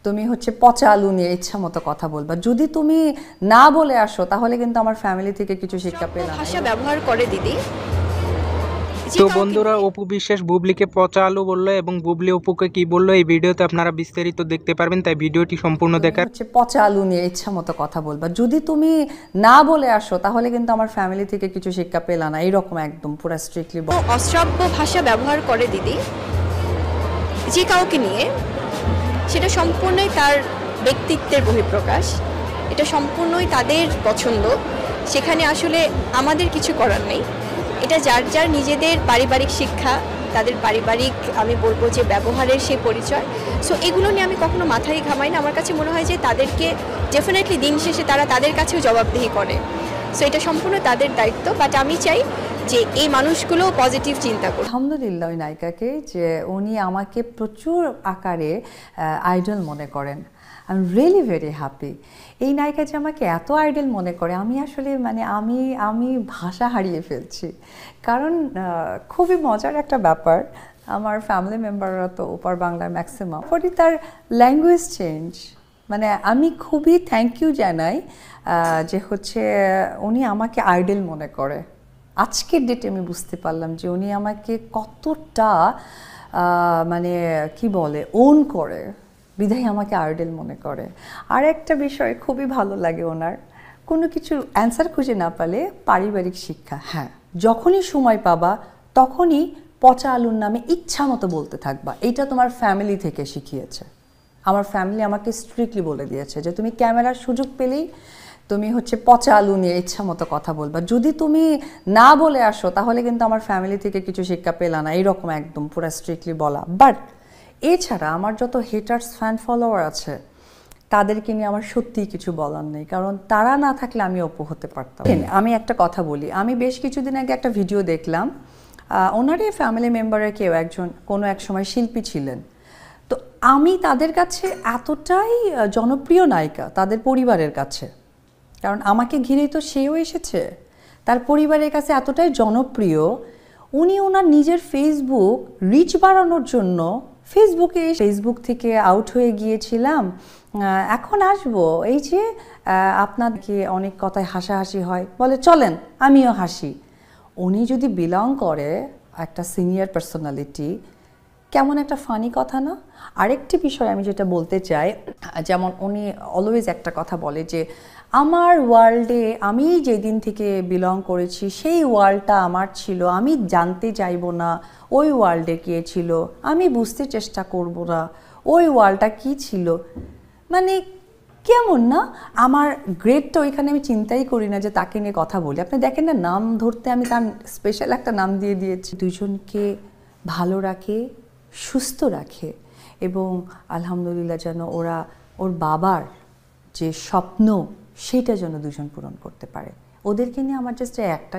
তুমি হচ্ছে পচা আলু নিয়ে ইচ্ছা মতো কথা বলবা। যদি তুমি না বলে আসো তাহলে কিন্তু আমার ফ্যামিলি থেকে কিছু শিক্ষা পেলাম। ভাষা ব্যবহার করে দিদি। তো বন্ধুরা, অপু বিশ্বাস বুবলিকে পচা আলু বললো এবং বুবলি অপুকে কি বললো এই ভিডিওতে আপনারা বিস্তারিত দেখতে পারবেন, তাই ভিডিওটি সম্পূর্ণ দেখার। হচ্ছে পচা আলু নিয়ে ইচ্ছা মতো কথা বলবা। যদি তুমি না বলে আসো তাহলে কিন্তু আমার ফ্যামিলি থেকে কিছু শিক্ষা পেলাম না, এইরকম একদম পুরো স্ট্রিক্টলি। অশ্রাব্য ভাষা ব্যবহার করে দিদি যে কাউকে নিয়ে, সেটা সম্পূর্ণই তার ব্যক্তিত্বের বহিঃপ্রকাশ, এটা সম্পূর্ণই তাদের পছন্দ, সেখানে আসলে আমাদের কিছু করার নেই। এটা যার যার নিজেদের পারিবারিক শিক্ষা, তাদের পারিবারিক আমি বলবো যে ব্যবহারের সেই পরিচয়। সো এগুলো নিয়ে আমি কখনো মাথায় ঘামাই না। আমার কাছে মনে হয় যে তাদেরকে ডেফিনেটলি দিন শেষে তারা তাদের কাছেও জবাবদিহি করে। সো এটা সম্পূর্ণ তাদের দায়িত্ব, বাট আমি চাই যে এই মানুষগুলো পজিটিভ চিন্তা করে। আলহামদুলিল্লাহ ওই নায়িকাকে, যে উনি আমাকে প্রচুর আকারে আইডল মনে করেন। I am really very happy. এই নায়িকা যে আমাকে এত আইডল মনে করে, আমি আসলে মানে আমি ভাষা হারিয়ে ফেলছি। কারণ খুবই মজার একটা ব্যাপার, আমার ফ্যামিলি মেম্বাররা তো ওপার বাংলার ম্যাক্সিমাম, পরে তার ল্যাঙ্গুয়েজ চেঞ্জ। মানে আমি খুবই থ্যাংক ইউ জানাই যে হচ্ছে উনি আমাকে আইডল মনে করে। আজকের ডেটে আমি বুঝতে পারলাম যে উনি আমাকে কতটা মানে কি বলে ওন করে, বিধায় আমাকে আইডল মনে করে। আর একটা বিষয় খুবই ভালো লাগে ওনার, কোনো কিছু অ্যান্সার খুঁজে না পেলে পারিবারিক শিক্ষা। হ্যাঁ, যখনই সময় পাবা তখনই পচা আলুর নামে ইচ্ছা মতো বলতে থাকবা, এইটা তোমার ফ্যামিলি থেকে শিখিয়েছে। আমার ফ্যামিলি আমাকে স্ট্রিক্টলি বলে দিয়েছে যে তুমি ক্যামেরার সুযোগ পেলেই তুমি হচ্ছে পচা আলু নিয়ে ইচ্ছা মতো কথা বলবা। যদি তুমি না বলে আসো তাহলে কিন্তু আমার ফ্যামিলি থেকে কিছু শিক্ষা পেলাম না, এইরকম একদম পুরো স্ট্রিক্টলি বলা। বাট এছাড়া আমার যত হেটার্স ফ্যান ফলোয়ার আছে তাদেরকে নিয়ে আমার সত্যিই কিছু বলার নেই, কারণ তারা না থাকলে আমি অপু হতে পারতাম। আমি একটা কথা বলি, আমি বেশ কিছুদিন আগে একটা ভিডিও দেখলাম, ওনারই ফ্যামিলি মেম্বারের কেউ একজন কোনো এক সময় শিল্পী ছিলেন। তো আমি তাদের কাছে এতটাই জনপ্রিয় নায়িকা তাদের পরিবারের কাছে, কারণ আমাকে ঘিরেই তো সেও এসেছে, তার পরিবারের কাছে এতটাই জনপ্রিয়। উনি ওনার নিজের ফেসবুক রিচ বাড়ানোর জন্য ফেসবুক থেকে আউট হয়ে গিয়েছিলাম, এখন আসবো, এই যে আপনাদেরকে অনেক কথায় হাসাহাসি হয়, বলে চলেন আমিও হাসি। উনি যদি বিলং করে একটা সিনিয়র পার্সোনালিটি, কেমন একটা ফানি কথা না? আরেকটি বিষয় আমি যেটা বলতে চাই, যেমন উনি অলওয়েজ একটা কথা বলে যে আমার ওয়ার্ল্ডে আমি যেদিন থেকে বিলং করেছি সেই ওয়ার্ল্ডটা আমার ছিল, আমি জানতে চাইব না ওই ওয়ার্ল্ডে কে ছিল, আমি বুঝতে চেষ্টা করব না ওই ওয়ার্ল্ডটা কী ছিল। মানে কেমন না? আমার গ্রেডটা ওইখানে আমি চিন্তাই করি না যে তাকে নিয়ে কথা বলি। আপনি দেখেন না, নাম ধরতে আমি তার স্পেশাল একটা নাম দিয়ে দিয়েছি। দুজনকে ভালো রাখে, সুস্থ রাখে, এবং আলহামদুলিল্লাহ যেন ওর বাবার যে স্বপ্ন সেটা যেন দুজন পূরণ করতে পারে। ওদেরকে নিয়ে আমার জাস্ট একটা